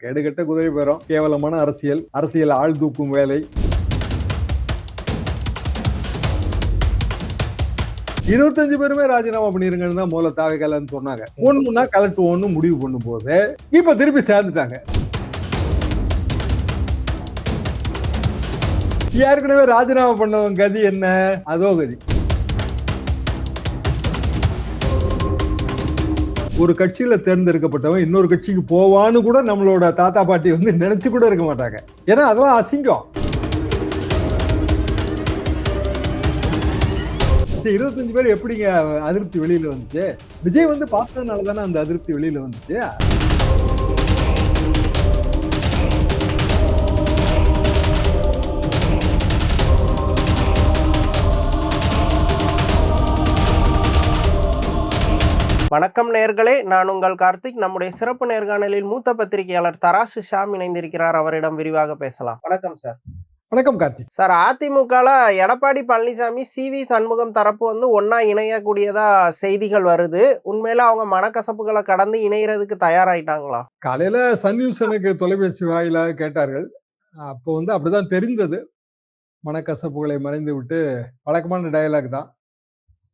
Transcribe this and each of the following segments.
கேடுகட்ட குதிரை பேரம், கேவலமான அரசியல் ஆள் தூக்கும் வேலை. 25 பேருமே ராஜினாமா பண்ணிருங்கன்னு தான் முதல்ல தாவேக்காலன்னு சொன்னாங்க. ஒண்ணுன்னா கலட்டுவோன்னு முடிவு பண்ணும் போது இப்ப திருப்பி சேர்ந்துட்டாங்க. ஏற்கனவே ராஜினாமா பண்ணவங்க கதி என்ன? அதோ கதி. ஒரு கட்சியில தேர்ந்தெடுக்கப்பட்டவன் இன்னொரு கட்சிக்கு போவான்னு கூட நம்மளோட தாத்தா பாட்டி வந்து நினைச்சு கூட இருக்க மாட்டாங்க. ஏன்னா அதெல்லாம் அசிங்கம். 25 பேர் எப்படிங்க அதிருப்தி வெளியில வந்துச்சு? விஜய் வந்து பார்த்ததுனால தானே அந்த அதிருப்தி வெளியில வந்துச்சு. வணக்கம் நேர்களே, நான் உங்கள் கார்த்திக். நம்முடைய சிறப்பு நேர்காணலில் மூத்த பத்திரிகையாளர் தராசு ஷாம் இணைந்திருக்கிறார். அவரிடம் விரிவாக பேசலாம். வணக்கம் சார். வணக்கம் கார்த்திக். சார், அதிமுகல எடப்பாடி பழனிசாமி சிவி சண்முகம் தரப்பு வந்து ஒன்னா இணையக்கூடியதா செய்திகள் வருது. உண்மையில அவங்க மனக்கசப்புகளை கடந்து இணையறதுக்கு தயாராயிட்டாங்களா? காலையில சன் நியூஸ் எனக்கு தொலைபேசி வாயிலாக கேட்டார்கள். அப்போ வந்து அப்படிதான் தெரிந்தது. மனக்கசப்புகளை மறைந்து விட்டு வழக்கமான டயலாக் தான்.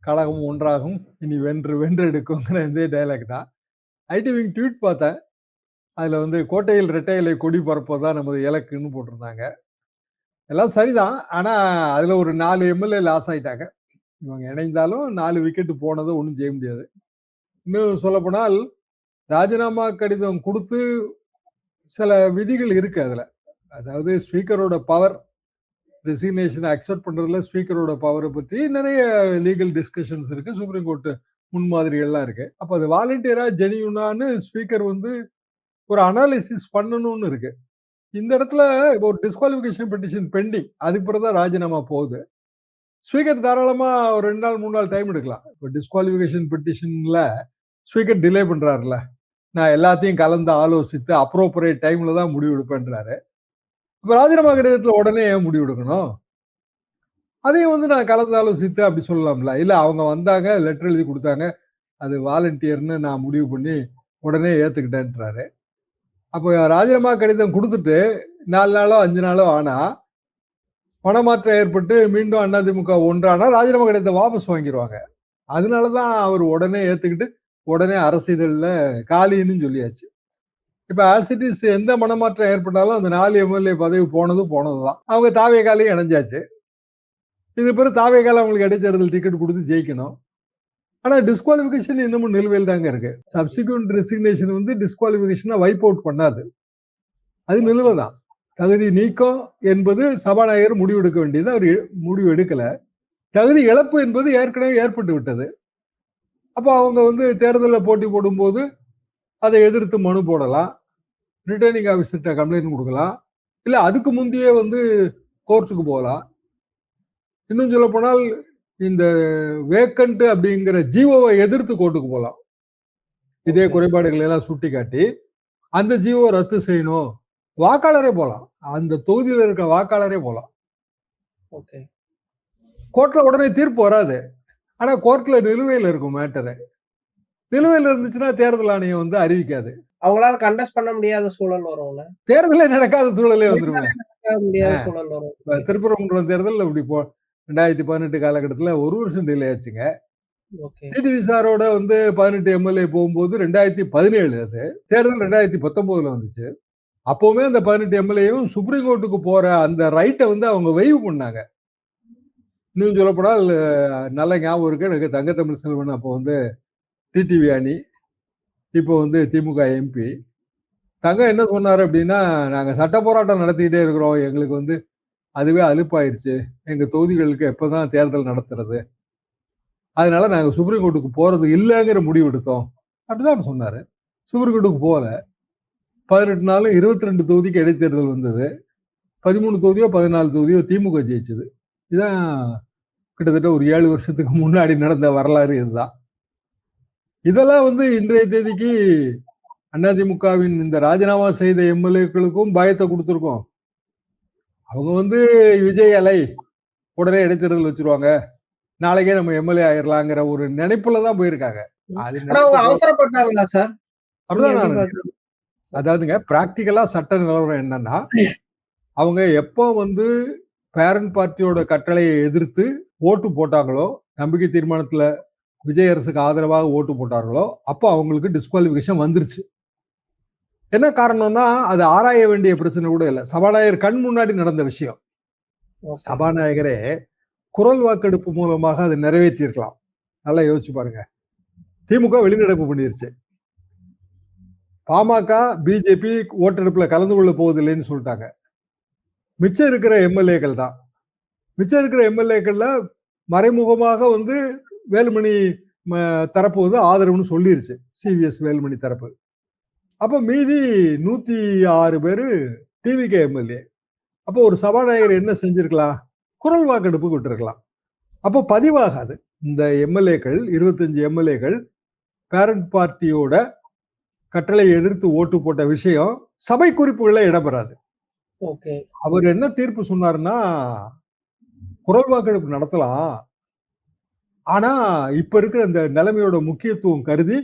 கழகம் ஒன்றாகும், இனி வென்று எடுக்குங்கிற இதே டைலாக் தான். ஐடி விங் ட்வீட் பார்த்தேன். அதில் வந்து கோட்டையில் ரெட்டையிலை கொடி பரப்பதான் நமது இலக்குன்னு போட்டிருந்தாங்க. எல்லாம் சரிதான். ஆனால் அதில் ஒரு 4 எம்எல்ஏ லாஸ் ஆயிட்டாங்க. இவங்க இணைந்தாலும் 4 விக்கெட்டு போனதை ஒன்றும் செய்ய முடியாது. இன்னும் சொல்லப்போனால் ராஜினாமா கடிதம் கொடுத்து சில விதிகள் இருக்கு அதில். அதாவது ஸ்பீக்கரோட பவர், ரெசிக்னேஷனை அக்செப்ட் பண்றதுல ஸ்பீக்கரோட பவரை பற்றி நிறைய லீகல் டிஸ்கஷன்ஸ் இருக்கு. சுப்ரீம் கோர்ட் முன்மாதிரிகள்லாம் இருக்கு. அப்போ அது வாலண்டியரா ஜெனியூனான்னு ஸ்பீக்கர் வந்து ஒரு அனாலிசிஸ் பண்ணணும்னு இருக்கு. இந்த இடத்துல இப்போ ஒரு டிஸ்குவாலிஃபிகேஷன் பெட்டிஷன் பெண்டிங், அதுக்கு பிறகு தான் ராஜினாமா போகுது. ஸ்பீக்கர் தாராளமா ஒரு 2 நாள் 3 நாள் டைம் எடுக்கலாம். இப்போ டிஸ்குவாலிஃபிகேஷன் பெட்டிஷன்ல ஸ்பீக்கர் டிலே பண்றாருல, நான் எல்லாத்தையும் கலந்து ஆலோசித்து அப்ரோப்ரியேட் டைம்ல தான் முடிவு எடுப்பேன்றாரு. இப்ப ராஜினாமா கடிதத்துல உடனே ஏன் முடிவு எடுக்கணும்? அதையும் வந்து நான் கலந்து ஆலோசித்து அப்படி சொல்லலாம்ல. இல்ல அவங்க வந்தாங்க, லெட்டர் எழுதி கொடுத்தாங்க, அது வாலண்டியர்னு நான் முடிவு பண்ணி உடனே ஏத்துக்கிட்டேன்றாரு. அப்போ ராஜினாமா கடிதம் கொடுத்துட்டு 4 நாளோ 5 நாளோ ஆனா பணமாற்றம் ஏற்பட்டு மீண்டும் அதிமுக ஒன்றானா ராஜினாமா கடிதத்தை வாபஸ் வாங்கிடுவாங்க. அதனாலதான் அவர் உடனே ஏத்துக்கிட்டு உடனே அரசியல்ல காலின்னு சொல்லியாச்சு. இப்ப ஆசிட்டிஸ் எந்த மனமாற்றம் ஏற்பட்டாலும் அந்த 4 எம்எல்ஏ பதவி போனதுதான். அவங்க தாவேகாலையும் இணைஞ்சாச்சு. இது பிறகு தாவேகால அவங்களுக்கு இடைத்தேர்தல் டிக்கெட் கொடுத்து ஜெயிக்கணும். ஆனா டிஸ்குவாலிஃபிகேஷன் இன்னமும் நிலுவையில் தாங்க இருக்கு. சப்சிக்வெண்ட் ரெசிக்னேஷன் வந்து டிஸ்குவாலிஃபிகேஷனை வைப் அவுட் பண்ணாது. அது நிலுவைதான். தகுதி நீக்கம் என்பது சபாநாயகர் முடிவு எடுக்க வேண்டியது. அவர் முடிவு எடுக்கல. தகுதி இழப்பு என்பது ஏற்கனவே ஏற்பட்டு விட்டது. அப்போ அவங்க வந்து தேர்தலில் போட்டி போடும்போது அதை எதிர்த்து மனு போடலாம், ரிட்டர்னிங் ஆஃபீஸர்கிட்ட கம்ப்ளைண்ட் கொடுக்கலாம், இல்லை அதுக்கு முந்தையே வந்து கோர்ட்டுக்கு போகலாம். இன்னும் சொல்ல போனால் இந்த வேக்கண்ட் அப்படிங்கிற ஜிஓவை எதிர்த்து கோர்ட்டுக்கு போகலாம். இதே குறைபாடுகளை எல்லாம் சுட்டி காட்டி அந்த ஜிஓ ரத்து செய்யணும், வாக்காளரே போகலாம், அந்த தொகுதியில் இருக்க வாக்காளரே போகலாம். கோர்ட்ல உடனே தீர்ப்பு வராது. ஆனா கோர்ட்ல நிலுவையில் இருக்கும் மேட்டரு. நிலுவையில் இருந்துச்சுன்னா தேர்தல் ஆணையம் வந்து அறிவிக்காது. அவங்களால கண்டெஸ்ட் பண்ண முடியாத சூழல் வரும்ல. தேர்தலே நடக்காத சூழலே வந்துருமே. முடியாத சூழல் வரும். திருப்பரங்குன்றம் தேர்தல் இப்படி 2018 காலகட்டத்தில் 1 வருஷம் டிலே ஆச்சுங்க. டிடிவி சாரோட வந்து 18 எம்எல்ஏ போகும்போது 2017 அது தேர்தல் 2019 வந்துச்சு. அப்பவுமே அந்த 18 எம்எல்ஏயும் சுப்ரீம் கோர்ட்டுக்கு போற அந்த ரைட்டை வந்து அவங்க வெய்வ் பண்ணாங்க. இன்னும் சொல்லப்போனால் நல்ல ஞாபகம் இருக்கு எனக்கு, தங்க தமிழ் செல்வன் அப்போ வந்து டிடிவி அணி, இப்போ வந்து திமுக எம்பி. தங்க என்ன சொன்னாரு அப்படின்னா, நாங்க சட்ட போராட்டம் நடத்திக்கிட்டே இருக்கிறோம், எங்களுக்கு வந்து அதுவே அலுப்பாயிருச்சு, எங்க தொகுதிகளுக்கு எப்பதான் தேர்தல் நடத்துறது, அதனால நாங்க சுப்ரீம் கோர்ட்டுக்கு போறது இல்லைங்கிற முடிவு எடுத்தோம் அப்படிதான் சொன்னாரு. சுப்ரீம் கோர்ட்டுக்கு போகல. 18 நாளும் 22 தொகுதிக்கு இடைத்தேர்தல் வந்தது. 13 தொகுதியோ 14 தொகுதியோ திமுக ஜெயிச்சது. இதான் கிட்டத்தட்ட ஒரு 7 வருஷத்துக்கு முன்னாடி நடந்த வரலாறு இதுதான். இதெல்லாம் வந்து இன்றைய தேதிக்கு அதிமுகவின் இந்த ராஜினாமா செய்த எம்எல்ஏக்களுக்கும் பயத்தை கொடுத்துருக்கோம். அவங்க வந்து விஜய் அலை உடனே இடைத்தேர்தல் வச்சிருவாங்க, நாளைக்கே நம்ம எம்எல்ஏ ஆயிரலாங்கிற ஒரு நினைப்புல தான் போயிருக்காங்க. அவசரப்பட்டாங்களா சார்? அப்படிதான் அதாவதுங்க பிராக்டிக்கலா சட்ட நிலவரம் என்னன்னா, அவங்க எப்போ வந்து பேரண்ட் பார்ட்டியோட கட்டளையை எதிர்த்து ஓட்டு போட்டாங்களோ, நம்பிக்கை தீர்மானத்துல விஜய் அரசுக்கு ஆதரவாக ஓட்டு போட்டார்களோ, அப்போ அவங்களுக்கு டிஸ்குவாலிஃபிகேஷன் வந்துருச்சு. என்ன காரணம்னா, அது ஆராய வேண்டிய பிரச்சனை கூட இல்ல. சபாநாயகர் கண் முன்னாடி நடந்த விஷயம். ஓகே. சபாநாயகரே குரல் வாக்கெடுப்பு மூலமாக அதை நிறைவேற்றியிருக்கலாம். நல்லா யோசிச்சு பாருங்க. திமுக வெளிநடப்பு பண்ணிருச்சு. பாமக, பிஜேபி ஓட்டெடுப்புல கலந்து கொள்ள போவதில்லைன்னு சொல்லிட்டாங்க. மிச்சம் இருக்கிற எம்எல்ஏக்கள் தான். மிச்சம் இருக்கிற எம்எல்ஏக்கள்ல மறைமுகமாக வந்து வேலுமணி தரப்பு வந்து ஆதரவுன்னு சொல்லிருச்சு. சிவிஎஸ் வேலுமணி தரப்பு. அப்ப மீதி 106 பேரு டிவிகே எம்எல்ஏ. அப்போ ஒரு சபாநாயகர் என்ன செஞ்சிருக்கலாம்? குரல் வாக்கெடுப்பு விட்டுருக்கலாம். அப்போ பதிவாகாது. இந்த எம்எல்ஏக்கள் 25 எம்எல்ஏக்கள் பேரண்ட் பார்ட்டியோட கட்டளை எதிர்த்து ஓட்டு போட்ட விஷயம் சபை குறிப்புகள்ல இடம்பெறாது. ஓகே. அவர் என்ன தீர்ப்பு சொன்னாருன்னா, குரல் வாக்கெடுப்பு நடத்தலாம். ஆனா இப்ப இருக்கிற இந்த நிலைமையோட முக்கியத்துவம் கருதி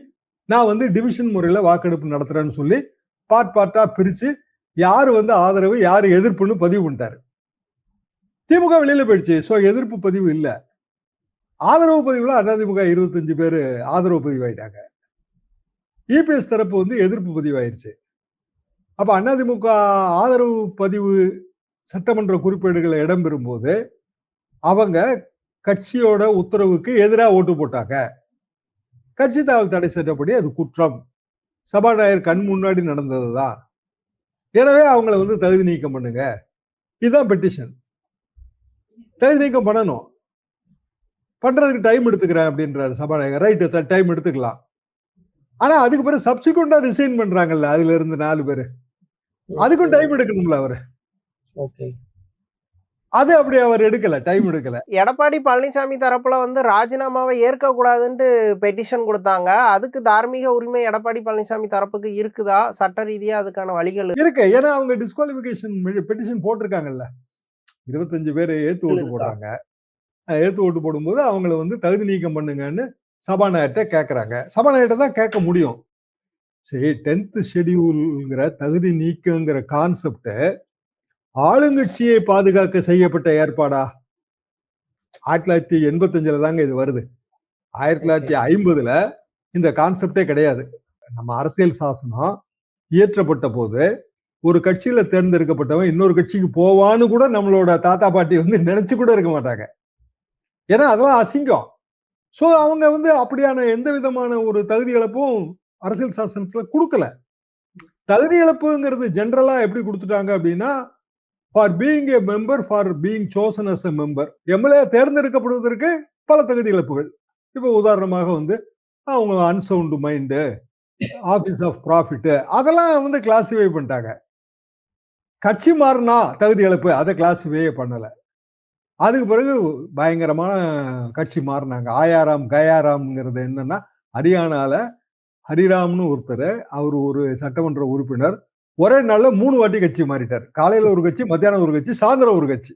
நான் வந்து டிவிஷன் முறையில வாக்கெடுப்பு நடத்துறேன்னு சொல்லி பார்ட்டா பிரிச்சு யாரு வந்து ஆதரவு யாரு எதிர்ப்புன்னு பதிவு பண்ணிட்டாரு. திமுக வெளியில போயிடுச்சு. சோ எதிர்ப்பு பதிவு இல்ல. ஆதரவு பதிவுல அதிமுக 25 பேரு ஆதரவு பதிவாயிட்டாங்க. இபிஎஸ் தரப்பு வந்து எதிர்ப்பு பதிவாயிருச்சு. அப்ப அதிமுக ஆதரவு பதிவு சட்டமன்ற குறிப்பேடுகளை இடம்பெறும் போது அவங்க கட்சியோட உத்தரவுக்கு எதிராக ஓட்டு போட்டாங்க. கட்சி தாவல் தடை சட்டப்படி அது குற்றம். சபாநாயகர் கண் முன்னாடி நடந்ததுதான். எனவே அவங்கள வந்து தகுதி நீக்கம் பண்ணுங்க. இதுதான் பெட்டிஷன். தகுதி நீக்கம் பண்ணணும். பண்றதுக்கு டைம் எடுத்துக்கிறேன் அப்படின்றாரு சபாநாயகர். ரைட்டு, டைம் எடுத்துக்கலாம். ஆனா அதுக்கு பிறகு சப்சிக்வெண்டா ரிசைன் பண்றாங்கல்ல அதுல இருந்து 4 பேரு. அதுக்கும் டைம் எடுக்கணும்ல அவரு. ஓகே. அது அப்படி அவர் எடுக்கல, டைம் எடுக்கல. எடப்பாடி பழனிசாமி தரப்புல வந்து ராஜினாமாவை ஏற்க கூடாதுன்ட்டு பெட்டிஷன் கொடுத்தாங்க. அதுக்கு தார்மீக உரிமை எடப்பாடி பழனிசாமி தரப்புக்கு இருக்குதா? சட்ட ரீதியா அதுக்கான வழிகள் இருக்கு. ஏன்னா அவங்க டிஸ்குவாலிஃபிகேஷன் பெட்டிஷன் போட்டிருக்காங்கல்ல. 25 பேர் ஏத்து ஓட்டு போடுறாங்க. ஏத்து ஓட்டு போடும்போது அவங்கள வந்து தகுதி நீக்கம் பண்ணுங்கன்னு சபாநாயகர்கிட்ட கேட்கறாங்க. சபாநாயகர்கிட்ட தான் கேட்க முடியும். சரி, 10th ஷெட்யூல்ங்கிற தகுதி நீக்கங்கிற கான்செப்ட் ஆளுங்கட்சியை பாதுகாக்க செய்யப்பட்ட ஏற்பாடா? 1985 தாங்க இது வருது. 1950 இந்த கான்செப்டே கிடையாது. நம்ம அரசியல் சாசனம் இயற்றப்பட்ட போது ஒரு கட்சியில தேர்ந்தெடுக்கப்பட்டவன் இன்னொரு கட்சிக்கு போவான்னு கூட நம்மளோட தாத்தா பாட்டி வந்து நினைச்சு கூட இருக்க மாட்டாங்க. ஏன்னா அதெல்லாம் அசிங்கம். சோ அவங்க வந்து அப்படியான எந்த விதமான ஒரு தகுதி இழப்பும் அரசியல் சாசனத்துல கொடுக்கல. தகுதி இழப்புங்கிறது ஜெனரலா எப்படி கொடுத்துட்டாங்க அப்படின்னா, for being a member, for being chosen as a member, MLA தேர்ந்தெடுக்கப்படுவதற்கு பல தகுதி இழப்புகள். இப்போ உதாரணமாக வந்து அவங்க unsound mind, office of profit, அதெல்லாம் வந்து கிளாசிஃபை பண்ணிட்டாங்க. கட்சி மாறினா தகுதி இழப்பு, அதை கிளாசிஃபை பண்ணல. அதுக்கு பிறகு பயங்கரமான கட்சி மாறினாங்க. ஆயாராம் கயாராம்ங்கிறது என்னன்னா, ஹரியானால ஹரிராம்னு ஒருத்தர், அவர் ஒரு சட்டமன்ற உறுப்பினர், ஒரே நாள்ல 3 வாட்டி கட்சி மாறிட்டார். காலையில ஒரு கட்சி, மத்தியானம் ஒரு கட்சி, சாயந்தரம் ஒரு கட்சி.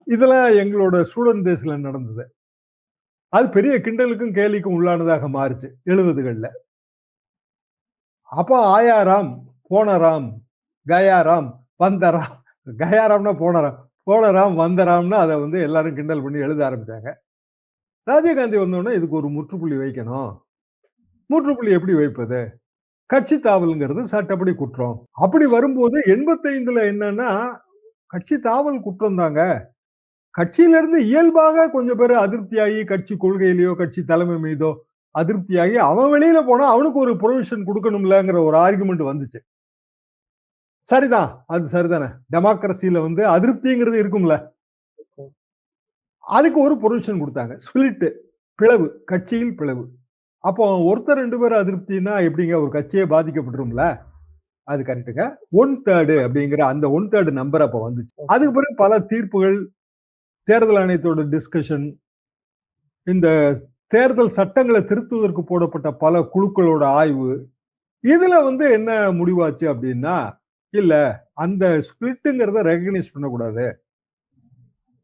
இதெல்லாம் எங்களோட ஸ்டூடெண்ட் டேஸ்ல நடந்தது. அது பெரிய கிண்டலுக்கும் கேலிக்கும் உள்ளானதாக மாறுச்சு 70கள்ல. அப்போ ஆயாராம், போனராம், கயாராம், வந்தராம். கயாராம்னா போனராம், போனராம், வந்தராம்னு அதை வந்து எல்லாரும் கிண்டல் பண்ணி எழுத ஆரம்பிச்சாங்க. ராஜீவ்காந்தி வந்தோடனே இதுக்கு ஒரு முற்றுப்புள்ளி வைக்கணும். முற்றுப்புள்ளி எப்படி வைப்பது? கட்சி தாவல்ங்கிறது சட்டப்படி குற்றம். அப்படி வரும்போது 85ல என்னன்னா, கட்சி தாவல் குற்றம் தாங்க. கட்சியில இருந்து இயல்பாக கொஞ்சம் பேர் அதிருப்தியாகி கட்சி கொள்கையிலயோ கட்சி தலைமை மீதோ அதிருப்தியாகி அவன் வெளியில போனா அவனுக்கு ஒரு ப்ரொவிஷன் கொடுக்கணும்லங்கிற ஒரு ஆர்குமெண்ட் வந்துச்சு. சரிதான், அது சரிதானே. டெமோக்ரஸியில வந்து அதிருப்திங்கிறது இருக்கும்ல. அதுக்கு ஒரு ப்ரொவிஷன் கொடுத்தாங்க. ஸ்பிளிட், பிளவு, கட்சியில் பிளவு. அப்போ ஒருத்தர் 2 பேர் அதிருப்தினா எப்படிங்க, ஒரு கட்சியே பாதிக்கப்பட்டுரும்ல. அது கரெக்டுங்க. 1/3 அப்படிங்கிற அந்த 1/3 நம்பர் அப்ப வந்துச்சு. அதுக்கு பிறகு பல தீர்ப்புகள், தேர்தல் ஆணையத்தோட டிஸ்கஷன், இந்த தேர்தல் சட்டங்களை திருத்துவதற்கு போடப்பட்ட பல குழுக்களோட ஆய்வு, இதுல வந்து என்ன முடிவாச்சு அப்படின்னா, இல்ல அந்த ஸ்பிளிட்ங்கிறத ரெகக்னைஸ் பண்ணக்கூடாது.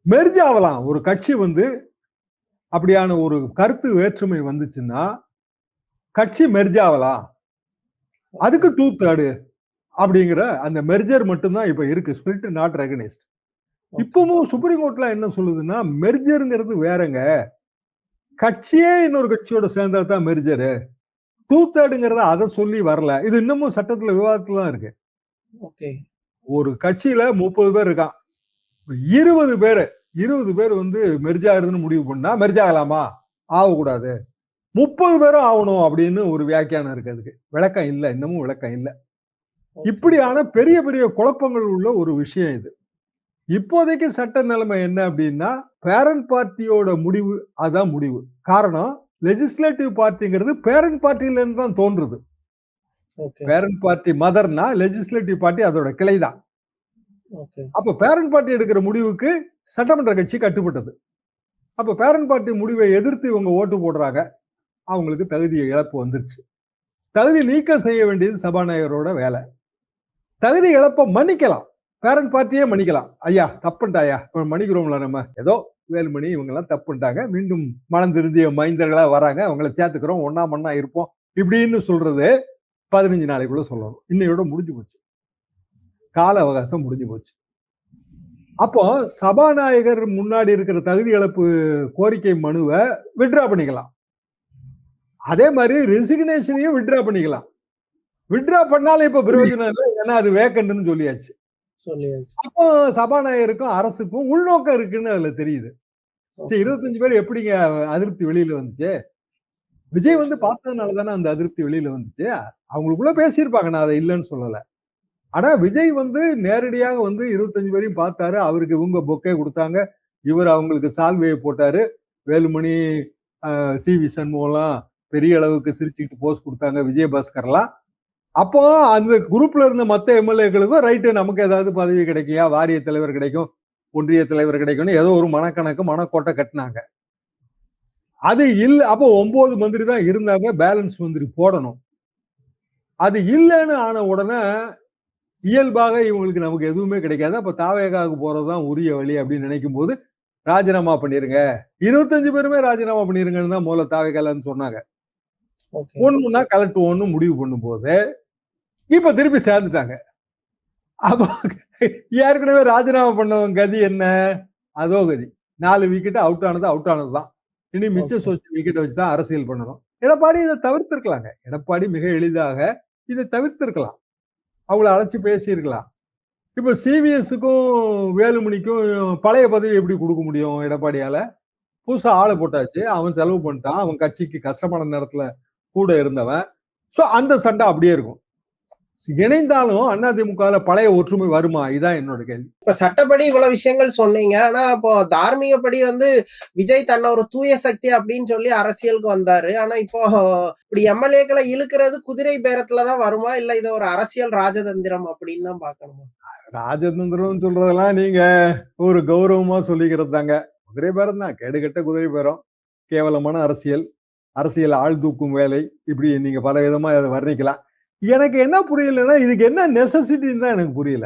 மெர்ஜ் ஆகலாம். ஒரு கட்சி வந்து அப்படியான ஒரு கருத்து வேற்றுமை வந்துச்சுன்னா கட்சி மெர்ஜ் ஆகலாம். அதுக்கு 2/3 அப்படிங்கிற அந்த மெர்ஜர் மட்டும்தான் இப்ப இருக்கு. Split not recognised. இப்பவும் சுப்ரீம் கோர்ட்ல என்ன சொல்லுதுன்னா, மெர்ஜர்ங்கிறது வேறங்க. கட்சியே இன்னொரு கட்சியோட சேர்ந்தா தான் மெர்ஜரு. 2/3ங்கிறத அத சொல்லி வரல. இது இன்னமும் சட்டத்துல விவாதத்துல தான் இருக்கு. ஓகே. ஒரு கட்சியில 30 பேர் இருக்கான். 20 பேர் வந்து மெர்ஜ் ஆகுதுன்னு முடிவு பண்ணா மெர்ஜ் ஆகலாமா? ஆகக்கூடாது. 30 பேரும் ஆகணும் அப்படின்னு ஒரு வியாக்கியானம் இருக்கு அதுக்கு. விளக்கம் இல்ல. இன்னமும் விளக்கம் இல்ல. இப்படியான பெரிய பெரிய குழப்பங்கள் உள்ள ஒரு விஷயம் இது. இப்போதைக்கு சட்ட நிலைமை என்ன அப்படின்னா, பேரண்ட் பார்ட்டியோட முடிவு அதான் முடிவு. காரணம் லெஜிஸ்லேட்டிவ் பார்ட்டிங்கிறது பேரண்ட் பார்ட்டில இருந்து தான் தோன்றுது. பேரண்ட் பார்ட்டி மதர்னா லெஜிஸ்லேட்டிவ் பார்ட்டி அதோட கிளைதான். அப்ப பேரண்ட் பார்ட்டி எடுக்கிற முடிவுக்கு சட்டமன்ற கட்சி கட்டுப்பட்டது. அப்ப பேரண்ட் பார்ட்டி முடிவை எதிர்த்து இவங்க ஓட்டு போடுறாங்க. அவங்களுக்கு தகுதி இழப்பு வந்துருச்சு. தகுதி நீக்கம் செய்ய வேண்டியது சபாநாயகரோட வேலை. தகுதி இழப்ப மன்னிக்கலாம். பேரண்ட் பார்ட்டியே மன்னிக்கலாம். ஐயா தப்புண்டாயா மன்னிக்கிறோம்ல நம்ம. ஏதோ வேலுமணி இவங்க எல்லாம் தப்புண்டாங்க. மீண்டும் மனம் திருந்திய மைந்தர்களா வராங்க. அவங்கள சேர்த்துக்கிறோம். ஒன்னா மண்ணா இருப்போம். இப்படின்னு சொல்றது 15 நாளைக்குள்ள சொல்லணும். இன்னையோட முடிஞ்சு போச்சு. கால அவகாசம் முடிஞ்சு போச்சு. அப்போ சபாநாயகர் முன்னாடி இருக்கிற தகுதி இழப்பு கோரிக்கை மனுவை வித்ட்ரா பண்ணிக்கலாம். அதே மாதிரி ரெசிக்னேஷனையும் வித்ட்ரா பண்ணிக்கலாம். வித்ட்ரா பண்ணாலும் இப்ப பிரயோஜனம் இல்லை. ஏன்னா அது வேக்கண்ட்னு சொல்லியாச்சு. அப்போ சபாநாயகருக்கும் அரசுக்கும் உள்நோக்கம் இருக்குன்னு அதுல தெரியுது. சரி 25 பேர் எப்படிங்க அதிருப்தி வெளியில வந்துச்சு? விஜய் வந்து பார்த்ததுனால தானே அந்த அதிருப்தி வெளியில வந்துச்சு. அவங்களுக்குள்ள பேசியிருப்பாங்க. நான் அதை இல்லைன்னு சொல்லல. ஆனா விஜய் வந்து நேரடியாக வந்து 25 பேரையும் பார்த்தாரு. அவருக்கு இவங்க பொக்கே கொடுத்தாங்க. இவர் அவங்களுக்கு சால்வையை போட்டாரு. வேலுமணி, சி.வி. சண்முகம்லாம் பெரிய அளவுக்கு சிரிச்சுக்கிட்டு போஸ் கொடுத்தாங்க. விஜயபாஸ்கர்லாம். அப்போ அந்த குரூப்ல இருந்த மத்த எம்எல்ஏக்களுக்கும் ரைட்டு நமக்கு ஏதாவது பதவி கிடைக்கியா, வாரிய தலைவர் கிடைக்கும், ஒன்றிய தலைவர் கிடைக்கும்னு ஏதோ ஒரு மனக்கணக்கு மனக்கோட்டை கட்டினாங்க. அது இல்ல. அப்போ 9 மந்திரி தான் இருந்தாங்க. பேலன்ஸ் மந்திரி போடணும். அது இல்லைன்னு ஆன உடனே இயல்பாக இவங்களுக்கு நமக்கு எதுவுமே கிடைக்காது. அப்ப தாவேகாவுக்கு போறதுதான் உரிய வழி அப்படின்னு நினைக்கும் போது ராஜினாமா பண்ணிருங்க. 25 பேருமே ராஜினாமா பண்ணிருங்கன்னு தான் முதல்ல தாவேகாலன்னு சொன்னாங்க. ஒண்ணுன்னா கலட்டுவோன்னு முடிவு பண்ணும் போது இப்ப திருப்பி சேர்ந்துட்டாங்க. அப்ப ஏற்கனவே ராஜினாமா பண்ணவங்க கதி என்ன? அதோ கதி. 4 விக்கெட் அவுட் ஆனதுதான். இனி மிச்ச சொச்சு விக்கெட்டை வச்சுதான் அரசியல் பண்ணணும். எடப்பாடி இதை தவிர்த்திருக்கலாங்க. எடப்பாடி மிக எளிதாக இதை தவிர்த்திருக்கலாம். அவங்கள அழைச்சு பேசியிருக்கலாம். இப்ப சிவிஎஸ்க்கும் வேலுமணிக்கும் பழைய பதவி எப்படி கொடுக்க முடியும் எடப்பாடியால? புதுசா ஆளை போட்டாச்சு. அவன் செலவு பண்ணிட்டான். அவன் கட்சிக்கு கஷ்டமான நேரத்துல கூட இருந்தவன். சோ அந்த சண்டை அப்படியே இருக்கும். இணைந்தாலும் அதிமுகல பழைய ஒற்றுமை வருமா? இதான் என்னோட கேள்வி. இப்ப சட்டப்படி இவ்வளவு விஷயங்கள் சொன்னீங்க. ஆனா இப்போ தார்மீகப்படி வந்து விஜய் தன்னை ஒரு தூய சக்தி அப்படின்னு சொல்லி அரசியலுக்கு வந்தாரு. ஆனா இப்போ இப்படி எம்எல்ஏக்களை இழுக்கிறது குதிரை பேரத்துலதான் வருமா? இல்ல இதை ஒரு அரசியல் ராஜதந்திரம் அப்படின்னு தான் பாக்கணுமா? ராஜதந்திரம் சொல்றதெல்லாம் நீங்க ஒரு கௌரவமா சொல்லிக்கிறது தாங்க. குதிரை பேரம் தான். கேடுகட்ட குதிரை பேரம். கேவலமான அரசியல் ஆள் தூக்கும் வேலை. இப்படி நீங்க பல விதமா அதை வர்ணிக்கலாம். எனக்கு என்ன புரியலன்னா இதுக்கு என்ன நெசசிட்டின்னு தான் எனக்கு புரியல.